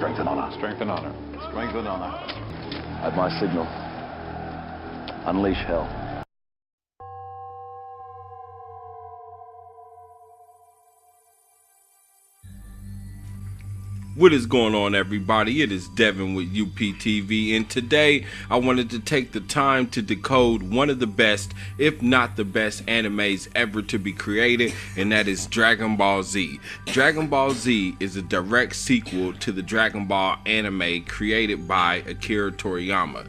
Strength and honor. Strength and honor. Strength and honor. At my signal, unleash hell. What is going on, everybody? It is Devin with UPTV, and today I wanted to take the time to decode one of the best, if not the best, animes ever to be created, and that is Dragon Ball Z. Dragon Ball Z is a direct sequel to the Dragon Ball anime created by Akira Toriyama.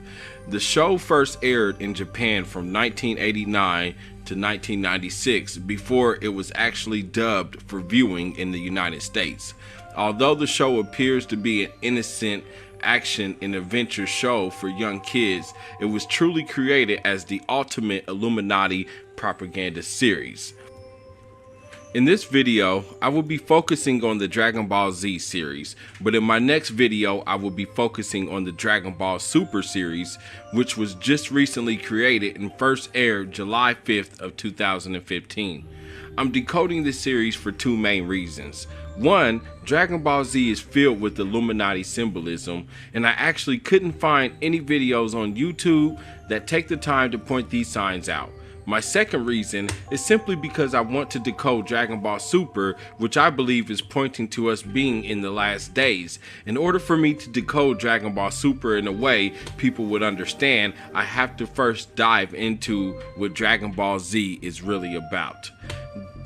The show first aired in Japan from 1989 to 1996 before it was actually dubbed for viewing in the United States. Although the show appears to be an innocent action and adventure show for young kids, it was truly created as the ultimate Illuminati propaganda series. In this video, I will be focusing on the Dragon Ball Z series, but in my next video, I will be focusing on the Dragon Ball Super series, which was just recently created and first aired July 5th of 2015. I'm decoding this series for two main reasons. One, Dragon Ball Z is filled with Illuminati symbolism, and I actually couldn't find any videos on YouTube that take the time to point these signs out. My second reason is simply because I want to decode Dragon Ball Super, which I believe is pointing to us being in the last days. In order for me to decode Dragon Ball Super in a way people would understand, I have to first dive into what Dragon Ball Z is really about.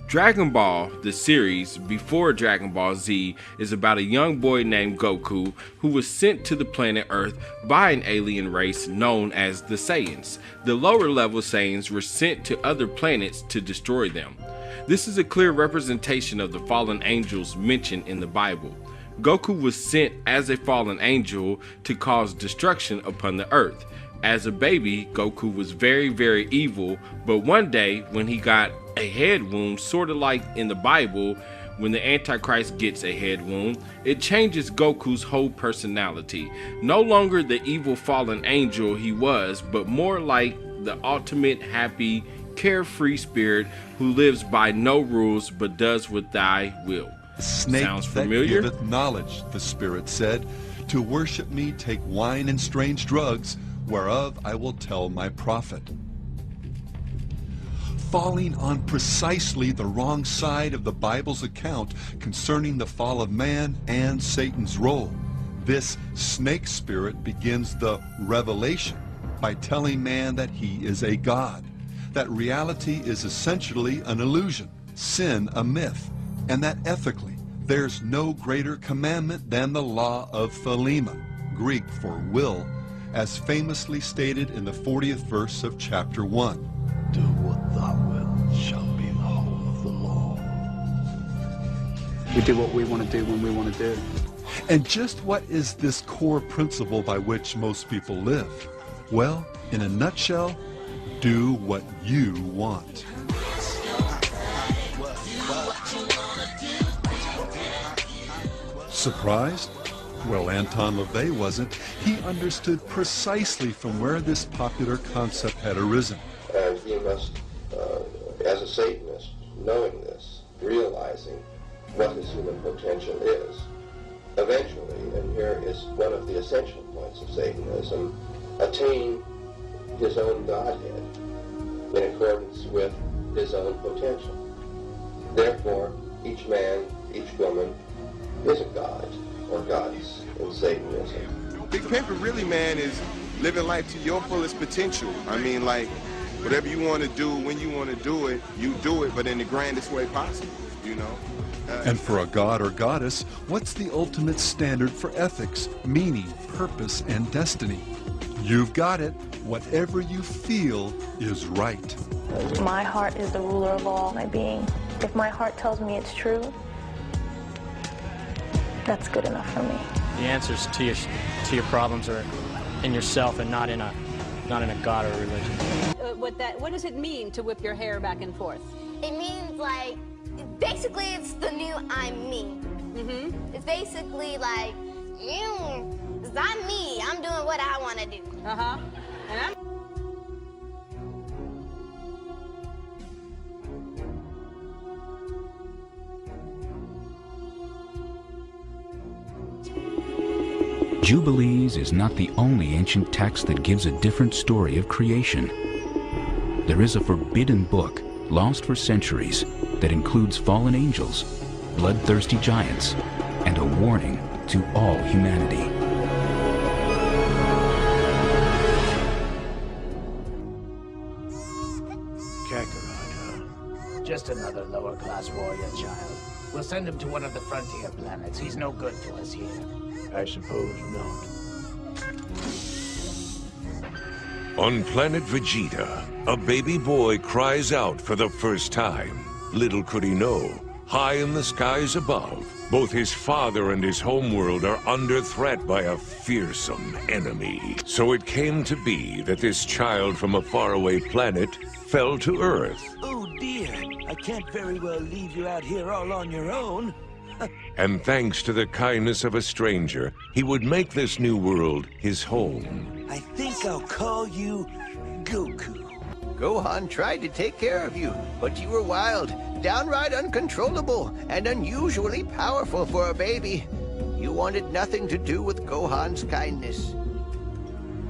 Dragon Ball, the series before Dragon Ball Z, is about a young boy named Goku who was sent to the planet Earth by an alien race known as the Saiyans. The lower level Saiyans were sent to other planets to destroy them. This is a clear representation of the fallen angels mentioned in the Bible. Goku was sent as a fallen angel to cause destruction upon the Earth. As a baby, Goku was very evil, but one day when he got a head wound, sort of like in the Bible, when the Antichrist gets a head wound, it changes Goku's whole personality. No longer the evil fallen angel he was, but more like the ultimate happy, carefree spirit who lives by no rules but does what thy will. Snake Sounds familiar? that giveth knowledge, the Spirit said, to worship me take wine and strange drugs, whereof I will tell my prophet. Falling on precisely the wrong side of the Bible's account concerning the fall of man and Satan's role, this snake spirit begins the revelation by telling man that he is a god, that reality is essentially an illusion, sin a myth, and that ethically there's no greater commandment than the law of Thelema, Greek for will, as famously stated in the 40th verse of chapter 1. Do what thou wilt shall be the whole of the law. We do what we want to do when we want to do it. And just what is this core principle by which most people live? Well, in a nutshell, do what you want. Surprised? Well, Anton LaVey wasn't. He understood precisely from where this popular concept had arisen. And he must, as a Satanist, knowing this, realizing what his human potential is, eventually, and here is one of the essential points of Satanism, attain his own Godhead in accordance with his own potential. Therefore, each man, each woman is a god or goddess in Satanism. Big Pimpin' really, man, is living life to your fullest potential. I mean, like, whatever you want to do, when you want to do it, you do it, but in the grandest way possible, you know? And for a god or goddess, what's the ultimate standard for ethics, meaning, purpose, and destiny? You've got it. Whatever you feel is right. My heart is the ruler of all my being. If my heart tells me it's true, that's good enough for me. The answers to your problems are in yourself and not in a god or a religion. What does it mean to whip your hair back and forth? It means like, basically it's the new I'm me. Mm-hmm. It's basically like, I'm me. I'm doing what I want to do. Uh-huh. And I'm Jubilees is not the only ancient text that gives a different story of creation. There is a forbidden book, lost for centuries, that includes fallen angels, bloodthirsty giants, and a warning to all humanity. Just another lower-class warrior child. We'll send him to one of the frontier planets. He's no good to us here. I suppose not. On planet Vegeta, a baby boy cries out for the first time. Little could he know, high in the skies above, both his father and his homeworld are under threat by a fearsome enemy. So it came to be that this child from a faraway planet fell to Earth. Oh dear, I can't very well leave you out here all on your own. And thanks to the kindness of a stranger, he would make this new world his home. I think I'll call you Goku. Gohan tried to take care of you, but you were wild, downright uncontrollable, and unusually powerful for a baby. You wanted nothing to do with Gohan's kindness.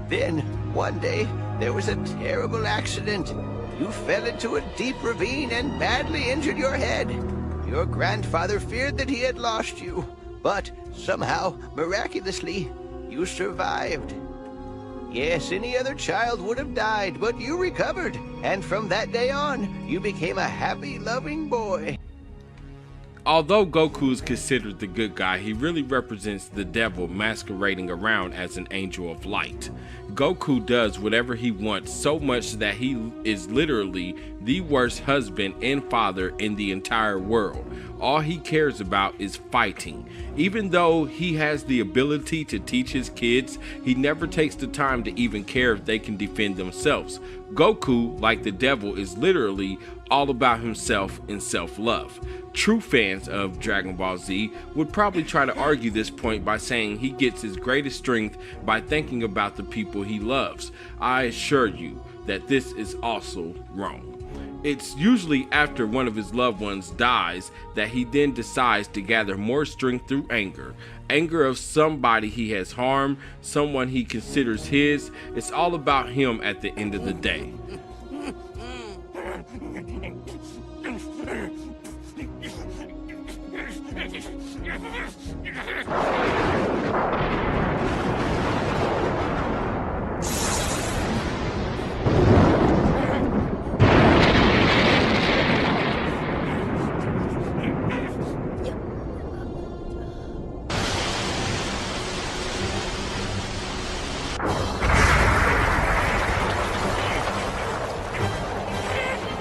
Then, one day, there was a terrible accident. You fell into a deep ravine and badly injured your head. Your grandfather feared that he had lost you, but somehow, miraculously, you survived. Yes, any other child would have died, but you recovered, and from that day on, you became a happy, loving boy. Although Goku is considered the good guy, he really represents the devil masquerading around as an angel of light. Goku does whatever he wants, so much that he is literally the worst husband and father in the entire world. All he cares about is fighting. Even though he has the ability to teach his kids, he never takes the time to even care if they can defend themselves. Goku, like the devil, is literally all about himself and self-love. True fans of Dragon Ball Z would probably try to argue this point by saying he gets his greatest strength by thinking about the people he loves. I assure you that this is also wrong. It's usually after one of his loved ones dies that he then decides to gather more strength through anger. Anger of somebody he has harmed, someone he considers his. It's all about him at the end of the day.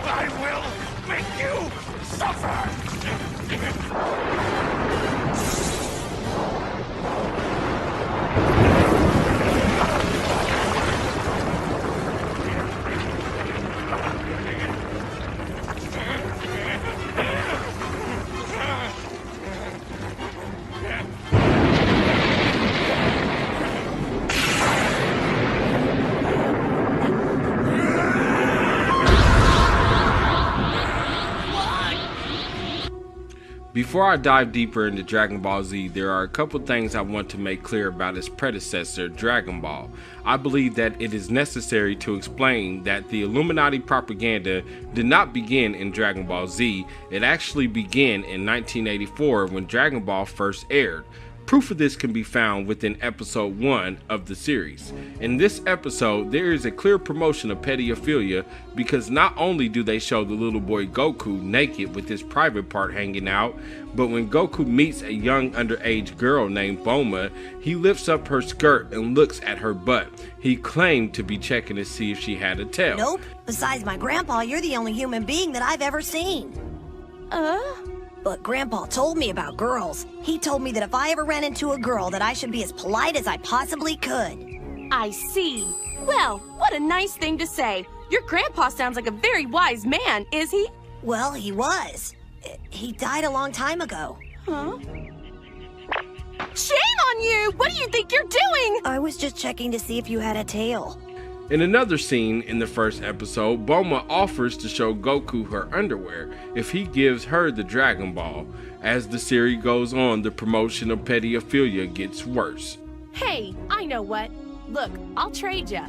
I will make you suffer! Before I dive deeper into Dragon Ball Z, there are a couple things I want to make clear about its predecessor, Dragon Ball. I believe that it is necessary to explain that the Illuminati propaganda did not begin in Dragon Ball Z. It actually began in 1984 when Dragon Ball first aired. Proof of this can be found within episode 1 of the series. In this episode, there is a clear promotion of pedophilia because not only do they show the little boy Goku naked with his private part hanging out, but when Goku meets a young underage girl named Bulma, he lifts up her skirt and looks at her butt. He claimed to be checking to see if she had a tail. Nope. Besides my grandpa, you're the only human being that I've ever seen. But Grandpa told me about girls. He told me that if I ever ran into a girl, that I should be as polite as I possibly could. I see. Well, what a nice thing to say. Your grandpa sounds like a very wise man, is he? Well, he was. He died a long time ago. Huh? Shame on you! What do you think you're doing? I was just checking to see if you had a tail. In another scene in the first episode, Bulma offers to show Goku her underwear if he gives her the Dragon Ball. As the series goes on, the promotion of pedophilia gets worse. Hey, I know what. Look, I'll trade ya.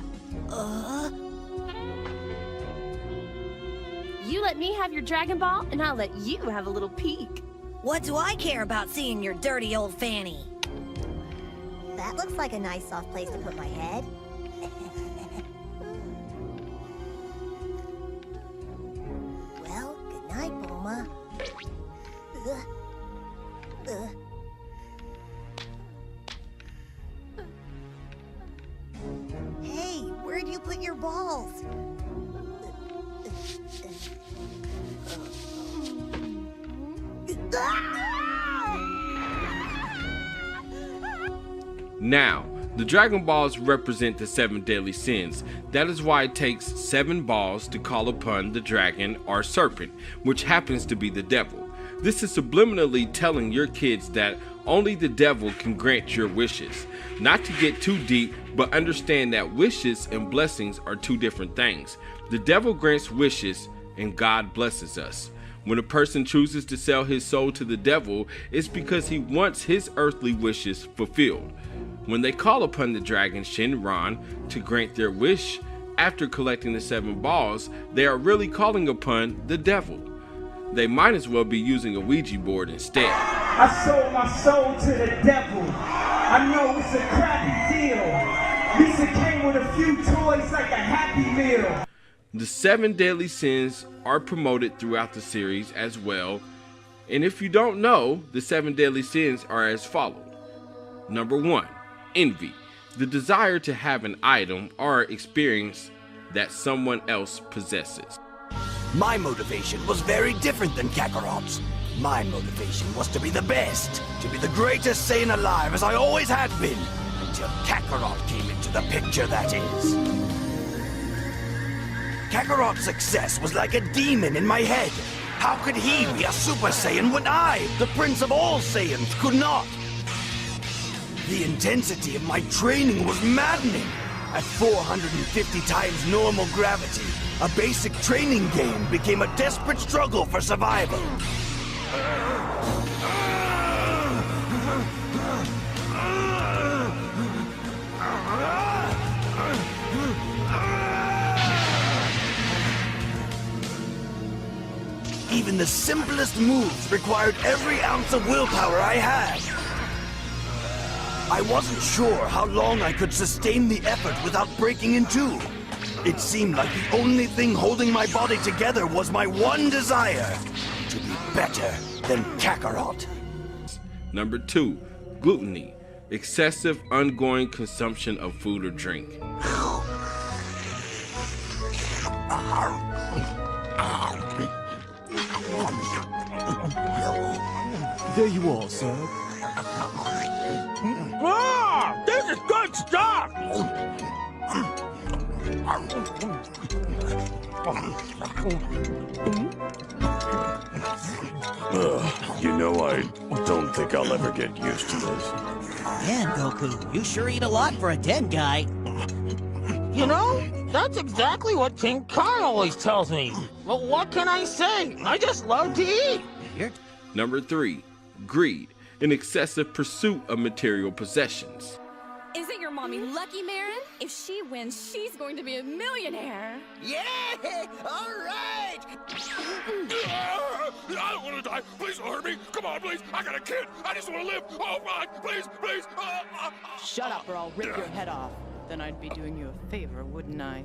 You let me have your Dragon Ball, and I'll let you have a little peek. What do I care about seeing your dirty old fanny? That looks like a nice soft place to put my head. Well, good night, Bulma. Hey, where'd you put your balls? Now, the Dragon Balls represent the 7 deadly sins. That is why it takes 7 balls to call upon the dragon or serpent, which happens to be the devil. This is subliminally telling your kids that only the devil can grant your wishes. Not to get too deep, but understand that wishes and blessings are 2 different things. The devil grants wishes and God blesses us. When a person chooses to sell his soul to the devil, it's because he wants his earthly wishes fulfilled. When they call upon the dragon Shenron to grant their wish, after collecting the 7 balls, they are really calling upon the devil. They might as well be using a Ouija board instead. I sold my soul to the devil. I know it's a crappy deal. Lisa came with a few toys like a Happy Meal. The 7 deadly sins are promoted throughout the series as well. And if you don't know, the 7 deadly sins are as follows. Number 1, envy. The desire to have an item or experience that someone else possesses. My motivation was very different than Kakarot's. My motivation was to be the best, to be the greatest Saiyan alive as I always had been, until Kakarot came into the picture, that is. Kakarot's success was like a demon in my head. How could he be a Super Saiyan when I, the Prince of all Saiyans, could not? The intensity of my training was maddening. At 450 times normal gravity, a basic training game became a desperate struggle for survival. Even the simplest moves required every ounce of willpower I had. I wasn't sure how long I could sustain the effort without breaking in two. It seemed like the only thing holding my body together was my one desire, to be better than Kakarot. Number 2, gluttony. Excessive ongoing consumption of food or drink. There you are, sir. Ah, this is good stuff! You know, I don't think I'll ever get used to this. Man, Goku, you sure eat a lot for a dead guy. You know, that's exactly what King Kai always tells me. Well, what can I say? I just love to eat. Number 3, greed. An excessive pursuit of material possessions. Isn't your mommy lucky, Marin? If she wins, she's going to be a millionaire. Yeah! All right! I don't want to die. Please don't hurt me. Come on, please. I got a kid. I just want to live. Oh, my. Please, please. Shut up or I'll rip your head off. Then I'd be doing you a favor, wouldn't I?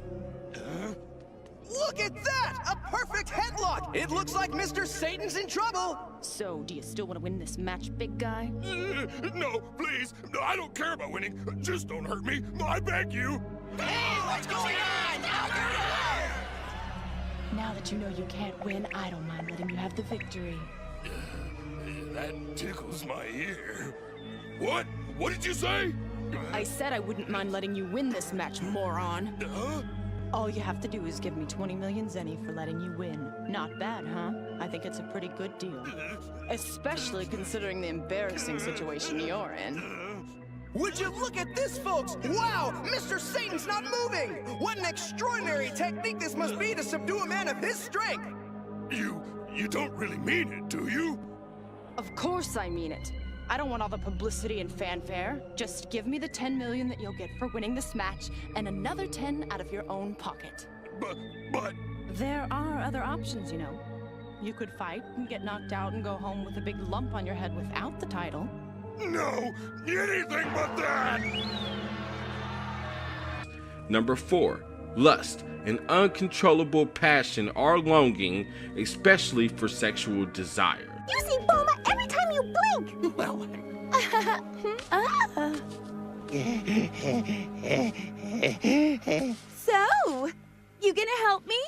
Look at that! A perfect headlock! It looks like Mr. Satan's in trouble! So, do you still want to win this match, big guy? No, please. No, I don't care about winning. Just don't hurt me. I beg you. Hey, what's going on? Now that you know you can't win, I don't mind letting you have the victory. That tickles my ear. What? What did you say? I said I wouldn't mind letting you win this match, moron. All you have to do is give me 20 million zenny for letting you win. Not bad, huh? I think it's a pretty good deal. Especially considering the embarrassing situation you're in. Would you look at this, folks? Wow! Mr. Satan's not moving! What an extraordinary technique this must be to subdue a man of his strength! You don't really mean it, do you? Of course I mean it. I don't want all the publicity and fanfare. Just give me the 10 million that you'll get for winning this match and another 10 out of your own pocket. But... There are other options, you know. You could fight and get knocked out and go home with a big lump on your head without the title. No! Anything but that! Number 4. Lust, an uncontrollable passion or longing, especially for sexual desire. You see Bulma every time you blink! Well... So, you gonna help me?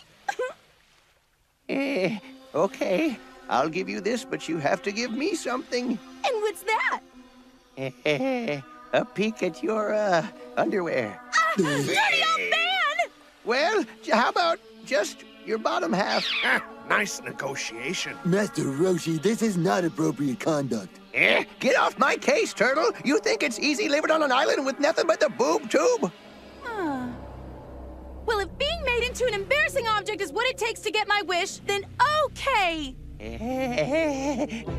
Okay. I'll give you this, but you have to give me something. And what's that? A peek at your, underwear. Dirty old man! Well, how about just your bottom half? Nice negotiation. Master Roshi, this is not appropriate conduct. Get off my case, Turtle! You think it's easy living on an island with nothing but the boob tube? Well, if being made into an embarrassing object is what it takes to get my wish, then okay!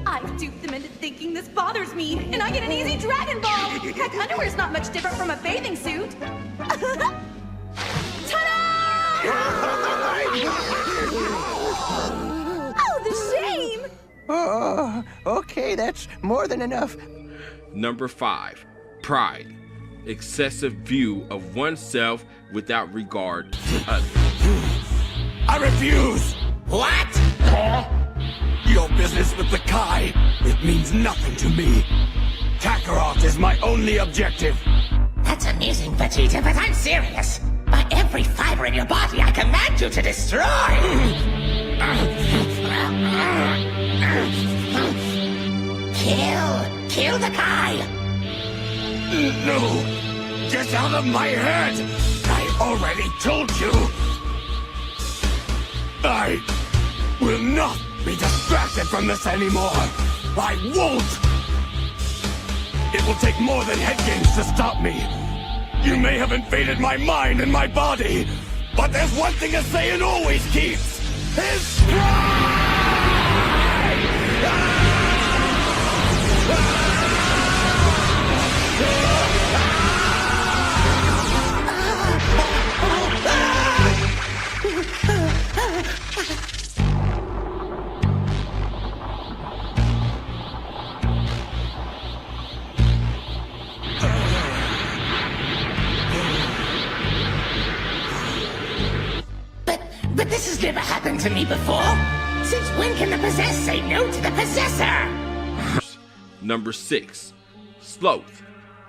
I've duped them into thinking this bothers me, and I get an easy Dragon Ball! Heck, underwear's not much different from a bathing suit! Ta-da! Oh, the shame! Oh, okay, that's more than enough. Number 5. Pride, excessive view of oneself without regard to others. I refuse! What? Your business with the Kai, it means nothing to me. Kakarot is my only objective. That's amusing, Vegeta, but I'm serious. By every fiber in your body, I command you to destroy! Kill the Kai! No! Get out of my head! I already told you! I will not be distracted from this anymore! I won't! It will take more than head games to stop me! You may have invaded my mind and my body, but there's one thing a Saiyan always keeps! His pride! But this has never happened to me before. Since when can the possessed say no to the possessor? Number 6. Sloth,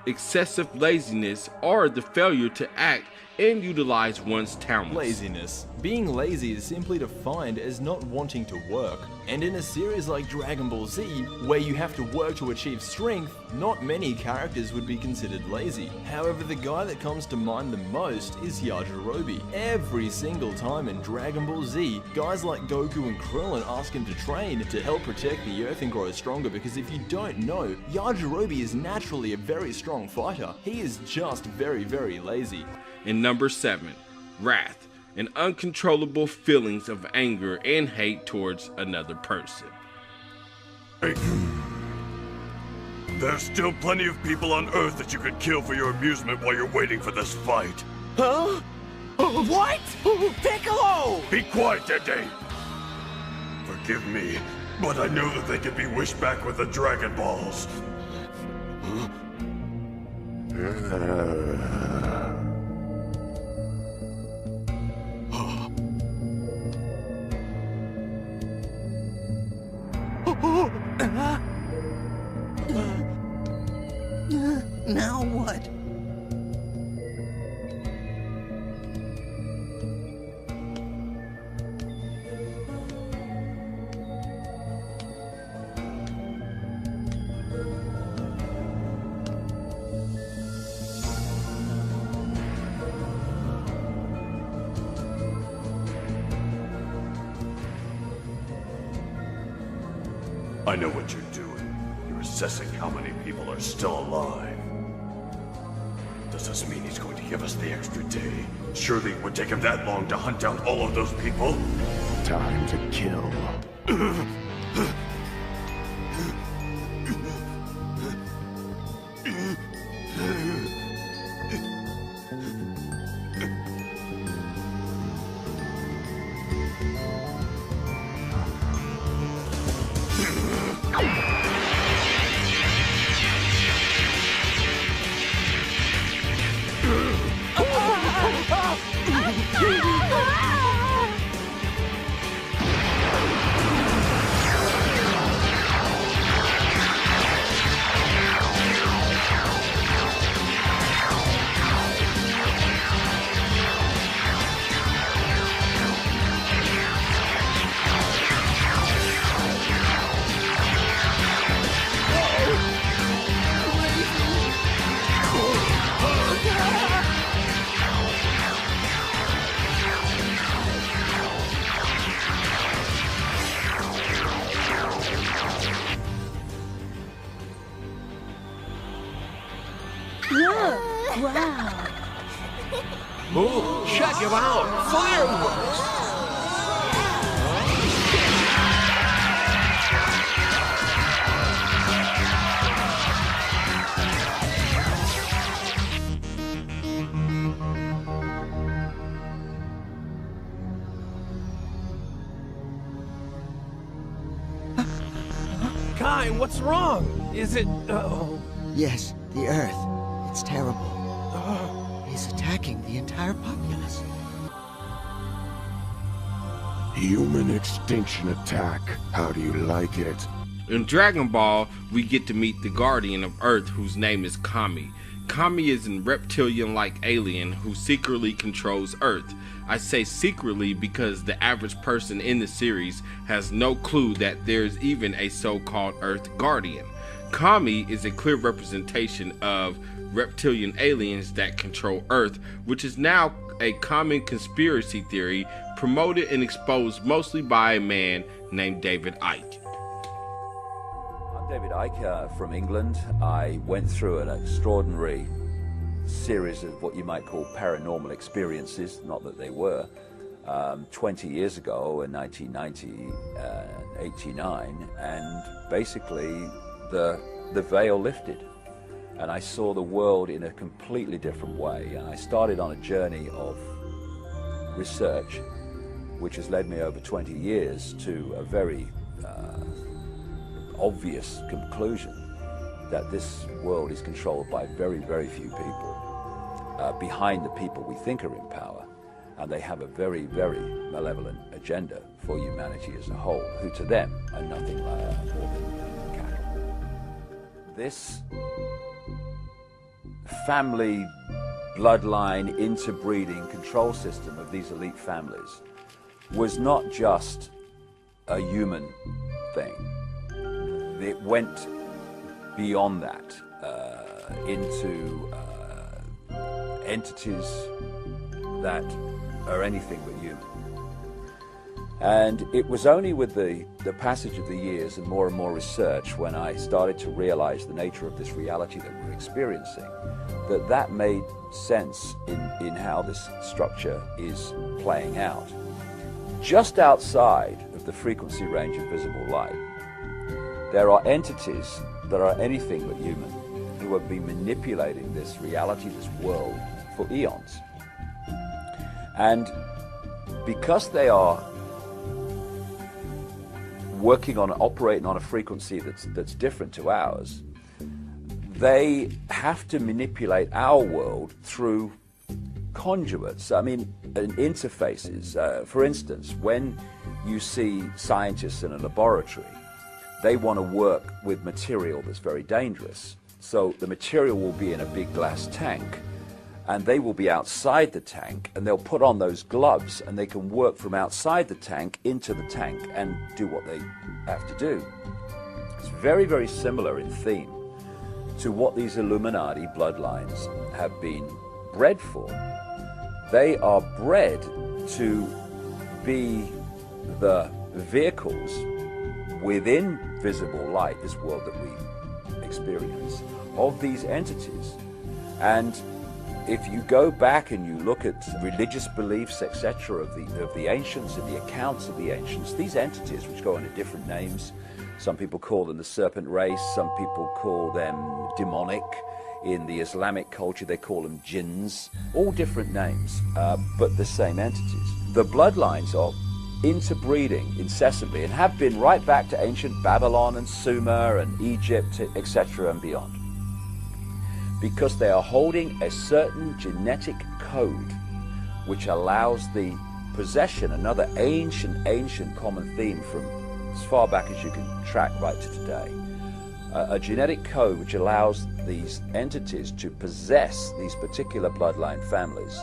excessive laziness or the failure to act and utilize one's talents. Laziness. Being lazy is simply defined as not wanting to work. And in a series like Dragon Ball Z, where you have to work to achieve strength, not many characters would be considered lazy. However, the guy that comes to mind the most is Yajirobe. Every single time in Dragon Ball Z, guys like Goku and Krillin ask him to train to help protect the Earth and grow stronger, because if you don't know, Yajirobe is naturally a very strong fighter. He is just very, very lazy. And number 7, wrath, and uncontrollable feelings of anger and hate towards another person. There's still plenty of people on Earth that you could kill for your amusement while you're waiting for this fight. Huh? What? Piccolo! Be quiet, Dede! Forgive me, but I know that they can be wished back with the Dragon Balls. Now what? I know what you're doing. You're assessing how many people are still alive. Does this mean he's going to give us the extra day? Surely it would take him that long to hunt down all of those people. Time to kill. Wow. Ooh, check him out! Fireworks! Kai, what's wrong? Is it... oh. Yes, the Earth. It's terrible. He's attacking the entire populace. Human extinction attack. How do you like it? In Dragon Ball, we get to meet the Guardian of Earth, whose name is Kami. Kami is a reptilian-like alien who secretly controls Earth. I say secretly because the average person in the series has no clue that there's even a so-called Earth Guardian. Kami is a clear representation of reptilian aliens that control Earth, which is now a common conspiracy theory promoted and exposed mostly by a man named David Icke. I'm David Icke from England. I went through an extraordinary series of what you might call paranormal experiences, not that they were, 20 years ago in 1990 and 89, and basically the veil lifted. And I saw the world in a completely different way. And I started on a journey of research, which has led me over 20 years to a very obvious conclusion that this world is controlled by very, very few people behind the people we think are in power. And they have a very, very malevolent agenda for humanity as a whole, who to them are nothing more than cattle. This family bloodline interbreeding control system of these elite families was not just a human thing. It went beyond that into entities that are anything but human. And it was only with the passage of the years and more research when I started to realize the nature of this reality that we're experiencing, that made sense in how this structure is playing out. Just outside of the frequency range of visible light, there are entities that are anything but human who have been manipulating this reality, this world, for eons. And because they are working on, operating on a frequency that's different to ours, they have to manipulate our world through conduits, interfaces. For instance, when you see scientists in a laboratory, they want to work with material that's very dangerous. So the material will be in a big glass tank, and they will be outside the tank, and they'll put on those gloves, and they can work from outside the tank into the tank and do what they have to do. It's very, very similar in theme to what these Illuminati bloodlines have been bred for. They are bred to be the vehicles within visible light, this world that we experience, of these entities. And if you go back and you look at religious beliefs, etc., of the ancients and the accounts of the ancients, these entities, which go under different names, some people call them the serpent race, some people call them demonic In the Islamic culture, they call them jinns, all different names, but the same entities. The bloodlines are interbreeding incessantly and have been right back to ancient Babylon and Sumer and Egypt, etc. and beyond. Because they are holding a certain genetic code which allows the possession, another ancient common theme from as far back as you can track right to today, a genetic code which allows these entities to possess these particular bloodline families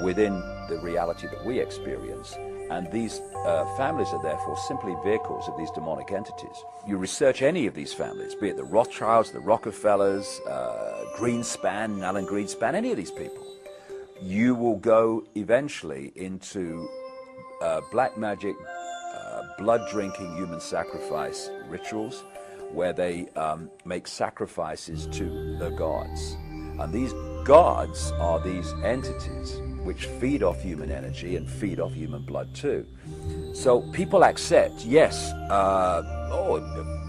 within the reality that we experience. And these families are therefore simply vehicles of these demonic entities. You research any of these families, be it the Rothschilds, the Rockefellers, Greenspan, Alan Greenspan, any of these people, you will go eventually into black magic, blood-drinking human sacrifice rituals where they make sacrifices to the gods. And these gods are these entities which feed off human energy and feed off human blood too. So people accept, yes,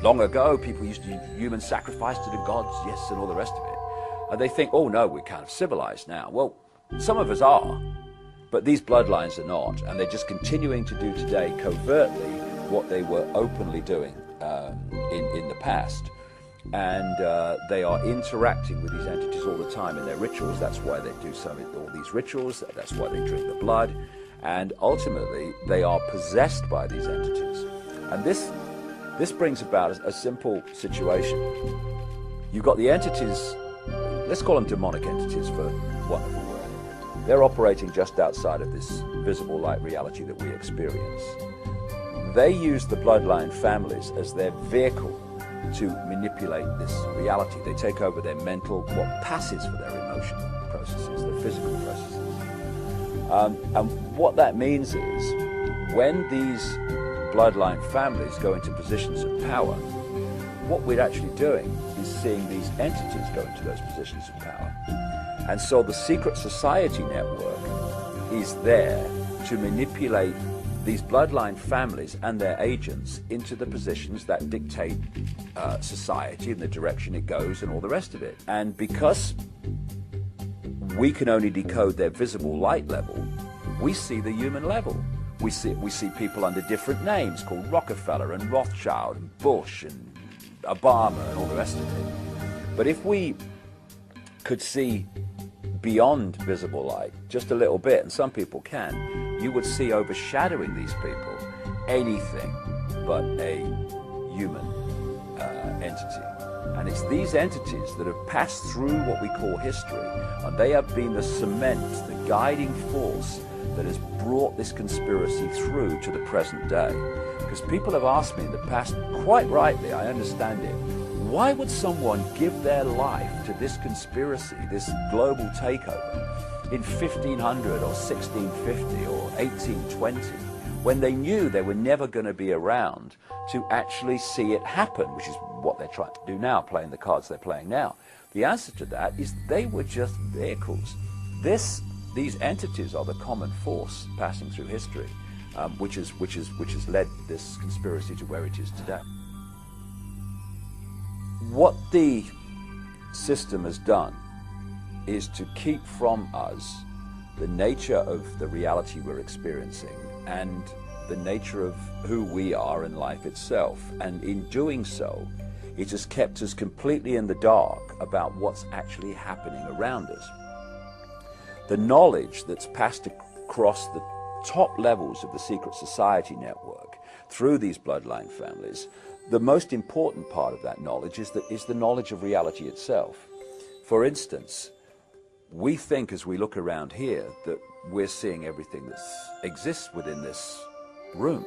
long ago people used to do human sacrifice to the gods, yes, and all the rest of it. And they think, oh no, we're kind of civilized now. Well, some of us are, but these bloodlines are not, and they're just continuing to do today covertly what they were openly doing in the past. And they are interacting with these entities all the time in their rituals. That's why they do all these rituals. That's why they drink the blood. And ultimately, they are possessed by these entities. And this brings about a simple situation. You've got the entities, let's call them demonic entities for want of a word. They're operating just outside of this visible light reality that we experience. They use the bloodline families as their vehicle to manipulate this reality. They take over their mental, what passes for their emotional processes, their physical processes. And what that means is, when these bloodline families go into positions of power, what we're actually doing is seeing these entities go into those positions of power. And so the secret society network is there to manipulate these bloodline families and their agents into the positions that dictate society and the direction it goes and all the rest of it. And because we can only decode their visible light level, we see the human level. We see people under different names called Rockefeller and Rothschild and Bush and Obama and all the rest of it. But if we could see beyond visible light just a little bit, and some people can, you would see overshadowing these people anything but a human entity. And it's these entities that have passed through what we call history, and they have been the cement, the guiding force that has brought this conspiracy through to the present day. Because people have asked me in the past, quite rightly, I understand it, why would someone give their life to this conspiracy, this global takeover, in 1500 or 1650 or 1820, when they knew they were never going to be around to actually see it happen, which is what they're trying to do now, playing the cards they're playing now? The answer to that is they were just vehicles. These entities are the common force passing through history, which has led this conspiracy to where it is today. What the system has done is to keep from us the nature of the reality we're experiencing and the nature of who we are in life itself. And in doing so, it has kept us completely in the dark about what's actually happening around us. The knowledge that's passed across the top levels of the secret society network through these bloodline families, the most important part of that knowledge is the knowledge of reality itself. For instance, we think as we look around here that we're seeing everything that exists within this room.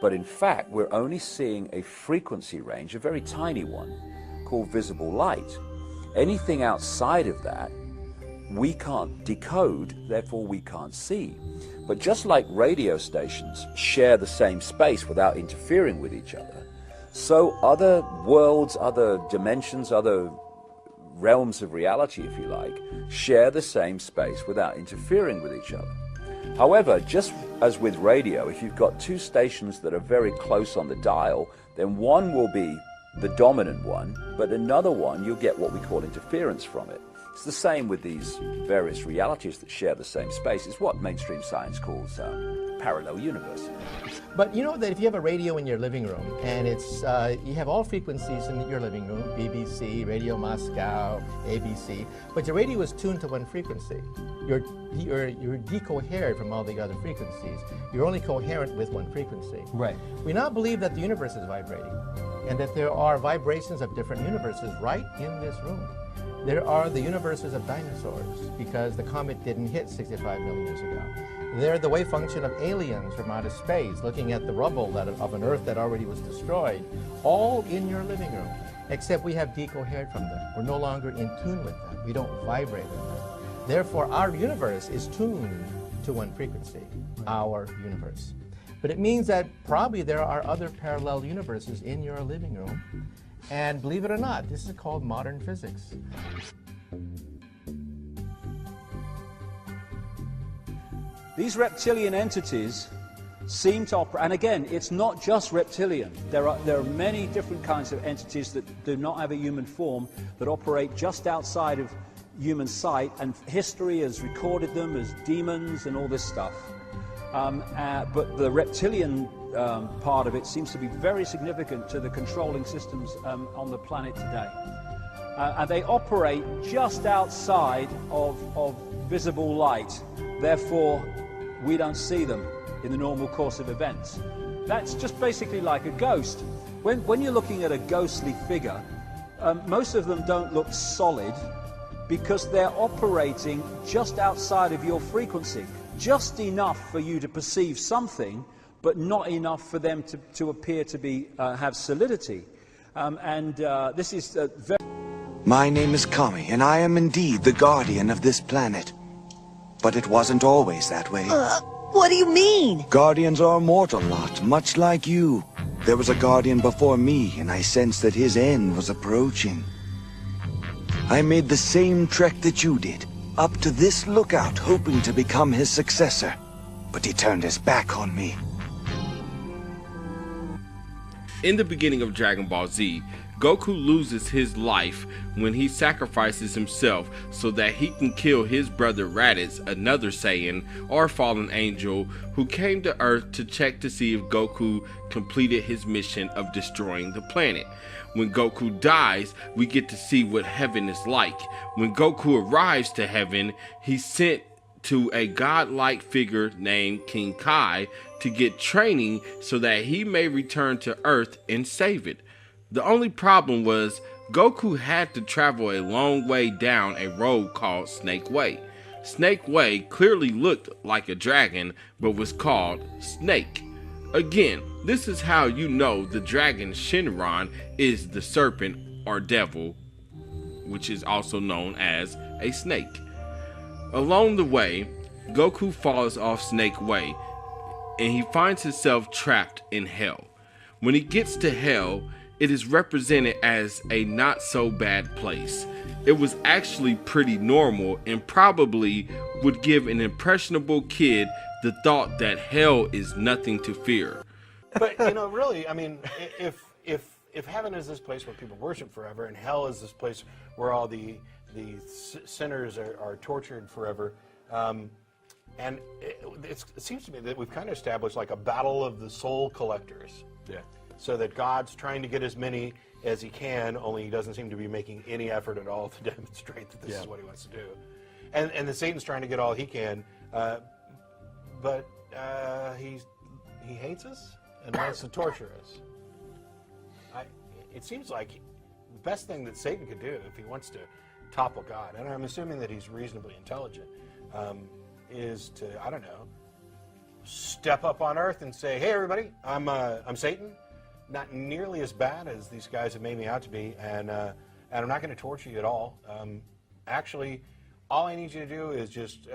But in fact, we're only seeing a frequency range, a very tiny one, called visible light. Anything outside of that, we can't decode, therefore we can't see. But just like radio stations share the same space without interfering with each other, so other worlds, other dimensions, other realms of reality, if you like, share the same space without interfering with each other. However, just as with radio, if you've got two stations that are very close on the dial, then one will be the dominant one, but another one you'll get what we call interference from it. It's the same with these various realities that share the same space. It's what mainstream science calls parallel universe. But you know that if you have a radio in your living room and it's you have all frequencies in your living room, BBC, Radio Moscow, ABC, but your radio is tuned to one frequency. You're decoherent from all the other frequencies. You're only coherent with one frequency. Right. We now believe that the universe is vibrating and that there are vibrations of different universes right in this room. There are the universes of dinosaurs because the comet didn't hit 65 million years ago. They're the wave function of aliens from outer space looking at the rubble of an Earth that already was destroyed, all in your living room, except we have decohered from them. We're no longer in tune with them. We don't vibrate with them. Therefore, our universe is tuned to one frequency, our universe. But it means that probably there are other parallel universes in your living room. And believe it or not, this is called modern physics. These reptilian entities seem to operate, and again, it's not just reptilian. There are many different kinds of entities that do not have a human form that operate just outside of human sight, and history has recorded them as demons and all this stuff. But the reptilian part of it seems to be very significant to the controlling systems on the planet today. And they operate just outside of visible light. Therefore, we don't see them in the normal course of events. That's just basically like a ghost. When you're looking at a ghostly figure, most of them don't look solid because they're operating just outside of your frequency. Just enough for you to perceive something, but not enough for them to appear to be have solidity. This is very... My name is Kami, and I am indeed the guardian of this planet. But it wasn't always that way. What do you mean? Guardians are a mortal lot, much like you. There was a guardian before me, and I sensed that his end was approaching. I made the same trek that you did, up to this lookout, hoping to become his successor. But he turned his back on me. In the beginning of Dragon Ball Z, Goku loses his life when he sacrifices himself so that he can kill his brother Raditz, another Saiyan or fallen angel who came to Earth to check to see if Goku completed his mission of destroying the planet. When Goku dies, we get to see what heaven is like. When Goku arrives to heaven, he's sent to a godlike figure named King Kai to get training so that he may return to Earth and save it. The only problem was Goku had to travel a long way down a road called Snake Way. Snake Way clearly looked like a dragon, but was called Snake. Again, this is how you know the dragon Shenron is the serpent or devil, which is also known as a snake. Along the way, Goku falls off Snake Way, and he finds himself trapped in hell. When he gets to hell, it is represented as a not so bad place. It was actually pretty normal and probably would give an impressionable kid the thought that hell is nothing to fear. But you know, really, I mean, if heaven is this place where people worship forever and hell is this place where all the sinners are tortured forever, and it seems to me that we've kind of established like a battle of the soul collectors. Yeah. So that God's trying to get as many as he can, only he doesn't seem to be making any effort at all to demonstrate that this is what he wants to do. And the Satan's trying to get all he can, but he hates us and wants to torture us. It seems like the best thing that Satan could do if he wants to topple God, and I'm assuming that he's reasonably intelligent, is to, I don't know, step up on Earth and say, "Hey, everybody, I'm Satan. Not nearly as bad as these guys have made me out to be, and I'm not going to torture you at all. Actually, all I need you to do is just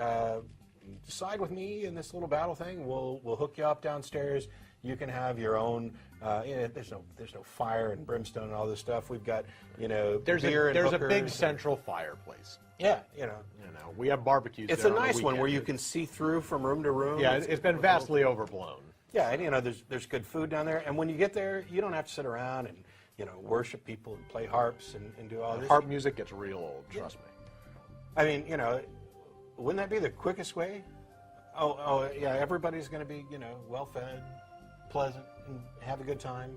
side with me in this little battle thing. We'll hook you up downstairs. You can have your own. There's no fire and brimstone and all this stuff. We've got beer and there's a big hookers central fireplace. Yeah, we have barbecues. It's there a on the nice one where weekend. you can see through from room to room. Yeah, it's been vastly overblown. Yeah, and there's good food down there, and when you get there, you don't have to sit around and worship people and play harps and do all this. Harp music gets real old, trust me. I mean, wouldn't that be the quickest way? Oh, yeah, everybody's going to be, well-fed, pleasant, and have a good time.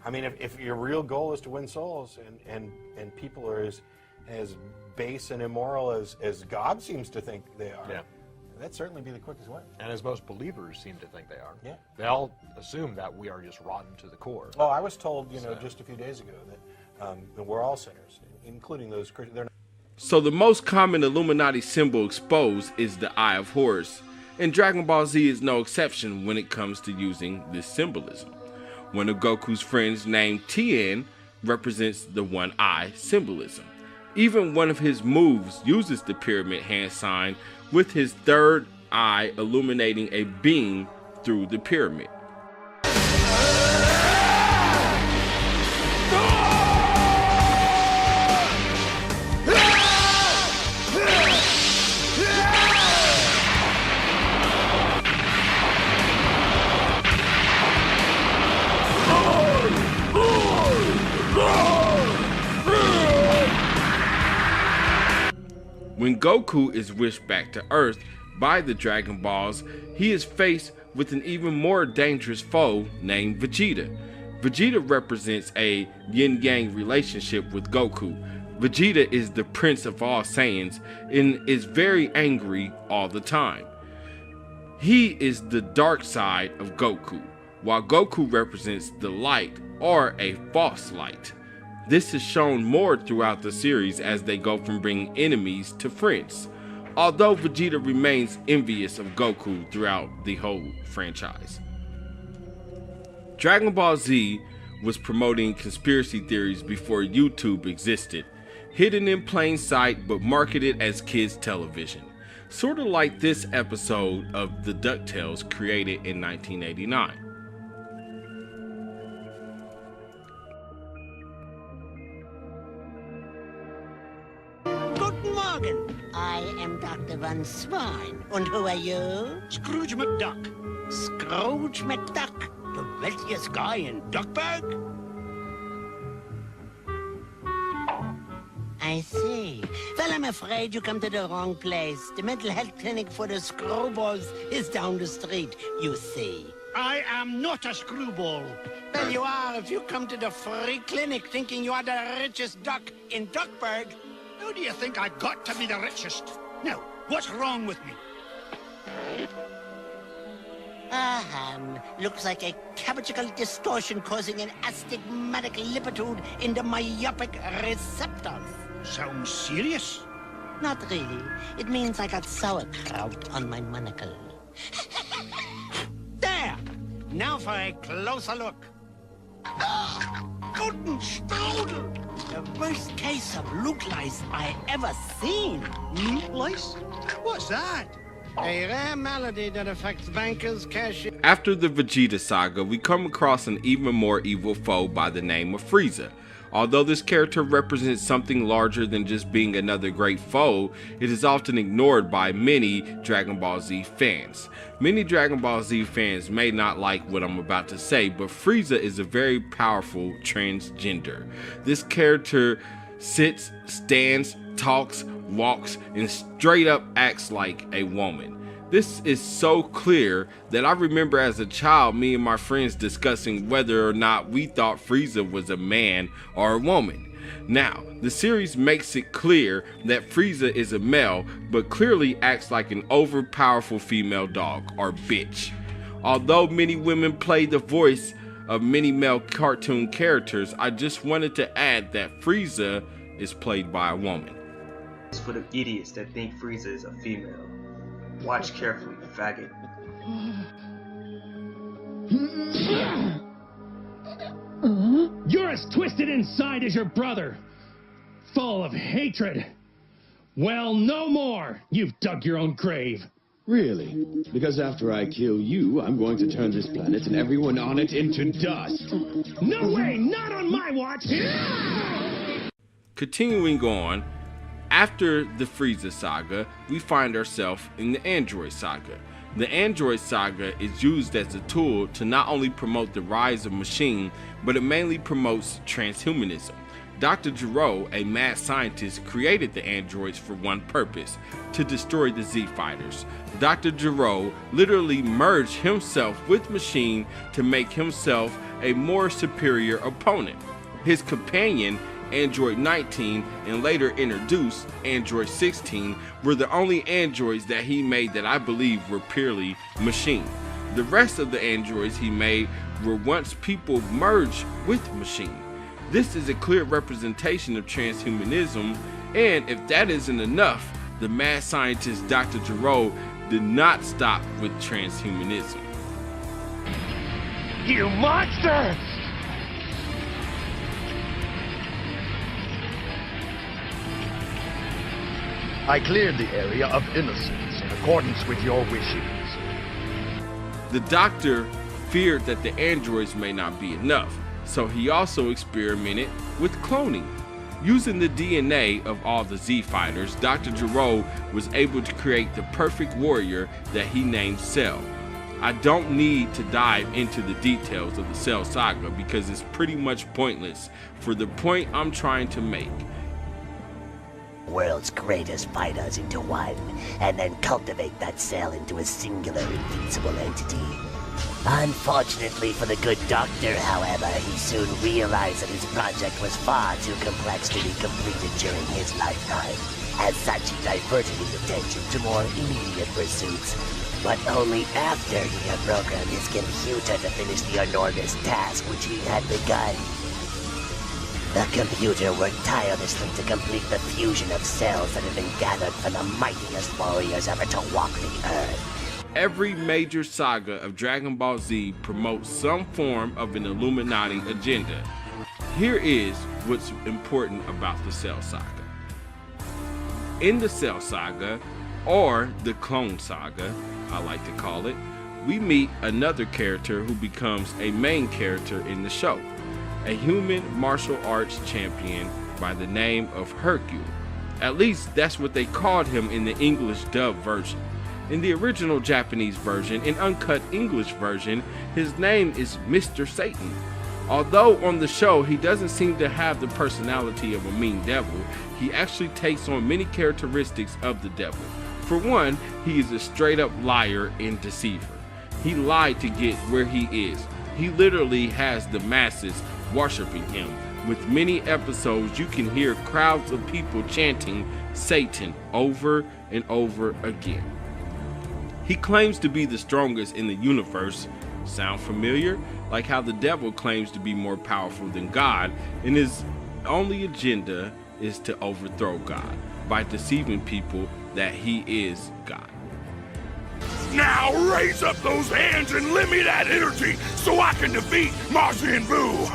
I mean, if your real goal is to win souls and people are as base and immoral as God seems to think they are, that'd certainly be the quickest way. And as most believers seem to think they are. Yeah. They all assume that we are just rotten to the core. Oh, I was told, just a few days ago that we're all sinners, including those Christians. So the most common Illuminati symbol exposed is the Eye of Horus, and Dragon Ball Z is no exception when it comes to using this symbolism. One of Goku's friends named Tien represents the one eye symbolism. Even one of his moves uses the pyramid hand sign with his third eye illuminating a beam through the pyramid. When Goku is wished back to Earth by the Dragon Balls, he is faced with an even more dangerous foe named Vegeta. Vegeta represents a yin-yang relationship with Goku. Vegeta is the prince of all Saiyans and is very angry all the time. He is the dark side of Goku, while Goku represents the light or a false light. This is shown more throughout the series as they go from being enemies to friends, although Vegeta remains envious of Goku throughout the whole franchise. Dragon Ball Z was promoting conspiracy theories before YouTube existed, hidden in plain sight but marketed as kids television, sort of like this episode of The DuckTales created in 1989. Guten Morgen. I am Dr. Van Swine. Und who are you? Scrooge McDuck. Scrooge McDuck? The wealthiest guy in Duckburg? I see. Well, I'm afraid you come to the wrong place. The mental health clinic for the screwballs is down the street, you see. I am not a screwball. Well, you are if you come to the free clinic thinking you are the richest duck in Duckburg. Who do you think I got to be the richest? Now, what's wrong with me? Looks like a cabbagical distortion causing an astigmatic lipitude in the myopic receptors. Sounds serious? Not really. It means I got sauerkraut on my monocle. There! Now for a closer look. Guten Strudel! The worst case of loot lice I ever seen. Loot lice? What's that? A rare malady that affects bankers, cashiers. After the Vegeta saga, we come across an even more evil foe by the name of Frieza. Although this character represents something larger than just being another great foe, it is often ignored by many Dragon Ball Z fans. Many Dragon Ball Z fans may not like what I'm about to say, but Frieza is a very powerful transgender. This character sits, stands, talks, walks, and straight up acts like a woman. This is so clear that I remember as a child me and my friends discussing whether or not we thought Frieza was a man or a woman. Now, the series makes it clear that Frieza is a male, but clearly acts like an overpowerful female dog or bitch. Although many women play the voice of many male cartoon characters, I just wanted to add that Frieza is played by a woman. It's for the idiots that think Frieza is a female. Watch carefully, faggot. You're as twisted inside as your brother, full of hatred. Well, no more. You've dug your own grave. Really? Because after I kill you, I'm going to turn this planet and everyone on it into dust. No way! Not on my watch! Continuing on, after the Frieza saga, we find ourselves in the Android saga. The Android Saga is used as a tool to not only promote the rise of machine, but it mainly promotes transhumanism. Dr. Gero, a mad scientist, created the androids for one purpose: to destroy the Z Fighters. Dr. Gero literally merged himself with machine to make himself a more superior opponent. His companion, Android 19, and later introduced Android 16, were the only androids that he made that I believe were purely machine. The rest of the androids he made were once people merged with machine. This is a clear representation of transhumanism, and if that isn't enough, the mad scientist Dr. Gero did not stop with transhumanism. You monster! I cleared the area of innocence in accordance with your wishes. The doctor feared that the androids may not be enough, so he also experimented with cloning. Using the DNA of all the Z Fighters, Dr. Gero was able to create the perfect warrior that he named Cell. I don't need to dive into the details of the Cell Saga because it's pretty much pointless for the point I'm trying to make. World's greatest fighters into one, and then cultivate that cell into a singular invincible entity. Unfortunately for the good doctor, however, he soon realized that his project was far too complex to be completed during his lifetime. As such, he diverted his attention to more immediate pursuits, but only after he had programmed his computer to finish the enormous task which he had begun. The computer worked tirelessly to complete the fusion of cells that had been gathered from the mightiest warriors ever to walk the earth. Every major saga of Dragon Ball Z promotes some form of an Illuminati agenda. Here is what's important about the Cell Saga. In the Cell Saga, or the Clone Saga, I like to call it, we meet another character who becomes a main character in the show. A human martial arts champion by the name of Hercule. At least that's what they called him in the English dub version. In the original Japanese version and uncut English version, his name is Mr. Satan. Although on the show he doesn't seem to have the personality of a mean devil, he actually takes on many characteristics of the devil. For one, he is a straight up liar and deceiver. He lied to get where he is. He literally has the masses worshiping him. With many episodes, you can hear crowds of people chanting Satan over and over again. He claims to be the strongest in the universe. Sound familiar? Like how the devil claims to be more powerful than God, and his only agenda is to overthrow God by deceiving people that he is God. Now raise up those hands and lend me that energy so I can defeat Majin Buu!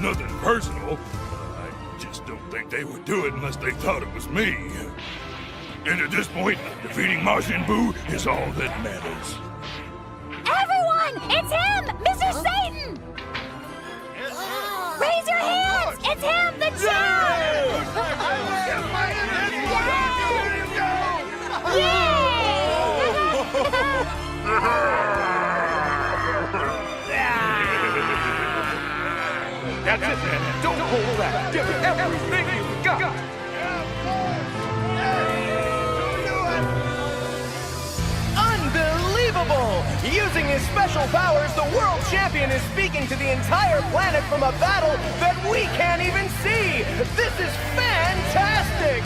Nothing personal. I just don't think they would do it unless they thought it was me. And at this point, defeating Majin Buu is all that matters. Everyone! It's him! Mr. Satan! Raise your hands! It's him, the That's it, man. Don't hold back. Give it everything you've got. Unbelievable! Using his special powers, the world champion is speaking to the entire planet from a battle that we can't even see! This is fantastic!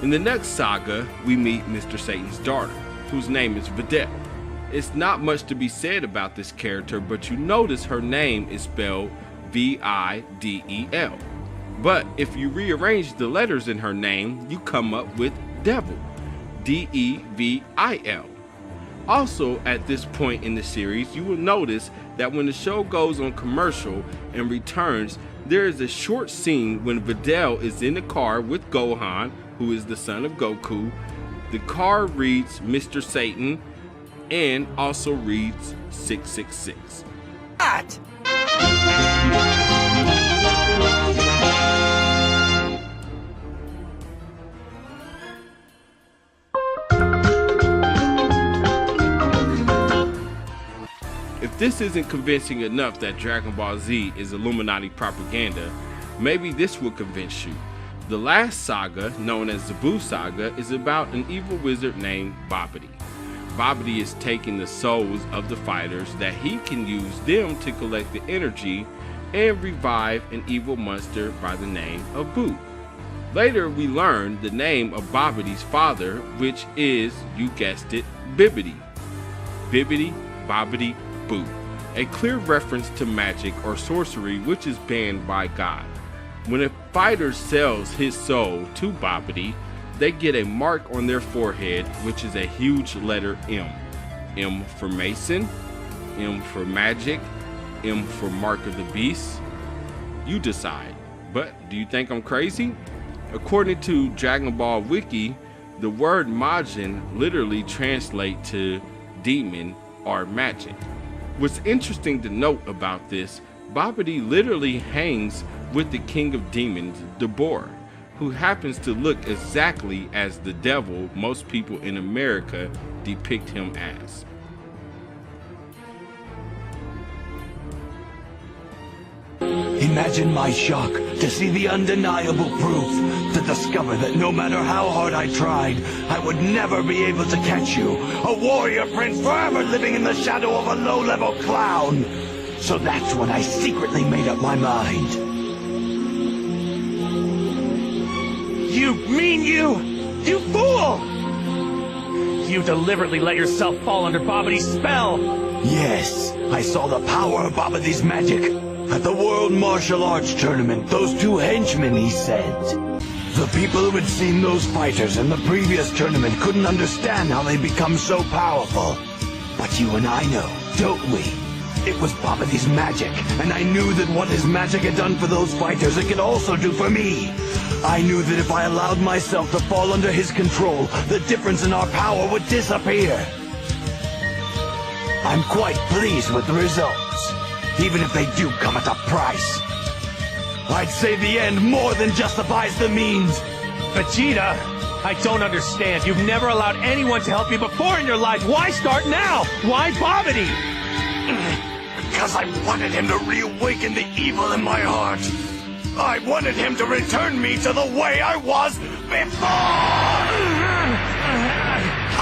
In the next saga, we meet Mr. Satan's daughter, whose name is Videl. It's not much to be said about this character, but you notice her name is spelled V-I-D-E-L. But if you rearrange the letters in her name, you come up with Devil, D-E-V-I-L. Also, at this point in the series, you will notice that when the show goes on commercial and returns, there is a short scene when Videl is in the car with Gohan, who is the son of Goku, The card reads Mr. Satan and also reads 666. What? If this isn't convincing enough that Dragon Ball Z is Illuminati propaganda, maybe this will convince you. The last saga, known as the Buu Saga, is about an evil wizard named Babidi. Babidi is taking the souls of the fighters that he can use them to collect the energy and revive an evil monster by the name of Buu. Later we learn the name of Babidi's father, which is, you guessed it, Bibbidi. Bibbidi, Babidi, Buu. A clear reference to magic or sorcery which is banned by God. When a fighter sells his soul to Babidi, they get a mark on their forehead, which is a huge letter M. M for Mason, M for Magic, M for Mark of the Beast. You decide. But do you think I'm crazy? According to Dragon Ball Wiki, the word Majin literally translates to demon or magic. What's interesting to note about this, Babidi literally hangs with the king of demons, Debor, who happens to look exactly as the devil most people in America depict him as. Imagine my shock to see the undeniable proof, to discover that no matter how hard I tried, I would never be able to catch you, a warrior prince forever living in the shadow of a low-level clown. So that's when I secretly made up my mind. You fool! You deliberately let yourself fall under Babidi's spell! Yes, I saw the power of Babidi's magic. At the World Martial Arts Tournament, those two henchmen he sent. The people who had seen those fighters in the previous tournament couldn't understand how they become so powerful. But you and I know, don't we? It was Babidi's magic, and I knew that what his magic had done for those fighters, it could also do for me. I knew that if I allowed myself to fall under his control, the difference in our power would disappear. I'm quite pleased with the results, even if they do come at a price. I'd say the end more than justifies the means. Vegeta, I don't understand. You've never allowed anyone to help you before in your life. Why start now? Why Babidi? Because I wanted him to reawaken the evil in my heart. I wanted him to return me to the way I was before!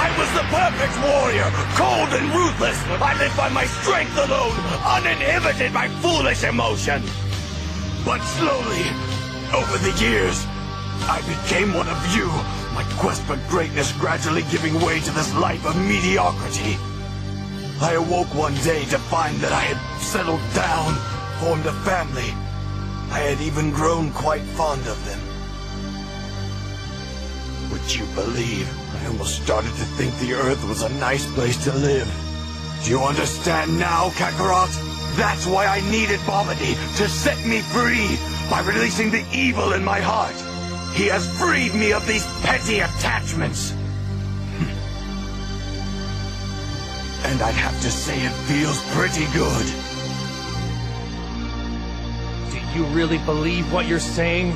I was the perfect warrior, cold and ruthless. I lived by my strength alone, uninhibited by foolish emotion. But slowly, over the years, I became one of you, my quest for greatness gradually giving way to this life of mediocrity. I awoke one day to find that I had settled down, formed a family. I had even grown quite fond of them. Would you believe, I almost started to think the Earth was a nice place to live. Do you understand now, Kakarot? That's why I needed Babidi, to set me free, by releasing the evil in my heart. He has freed me of these petty attachments. And I'd have to say it feels pretty good. Do you really believe what you're saying?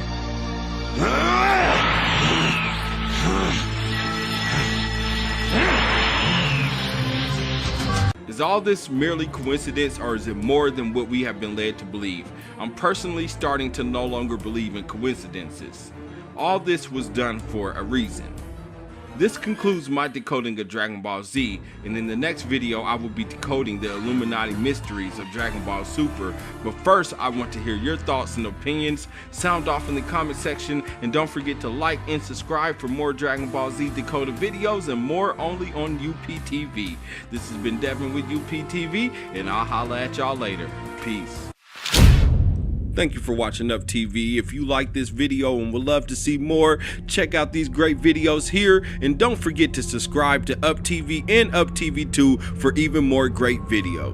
Is all this merely coincidence, or is it more than what we have been led to believe? I'm personally starting to no longer believe in coincidences. All this was done for a reason. This concludes my decoding of Dragon Ball Z, and in the next video I will be decoding the Illuminati mysteries of Dragon Ball Super. But first, I want to hear your thoughts and opinions. Sound off in the comment section, and don't forget to like and subscribe for more Dragon Ball Z decoded videos and more only on UPTV. This has been Devin with UPTV, and I'll holla at y'all later. Peace. Thank you for watching Up TV. If you like this video and would love to see more, check out these great videos here, and don't forget to subscribe to Up TV and Up TV 2 for even more great videos.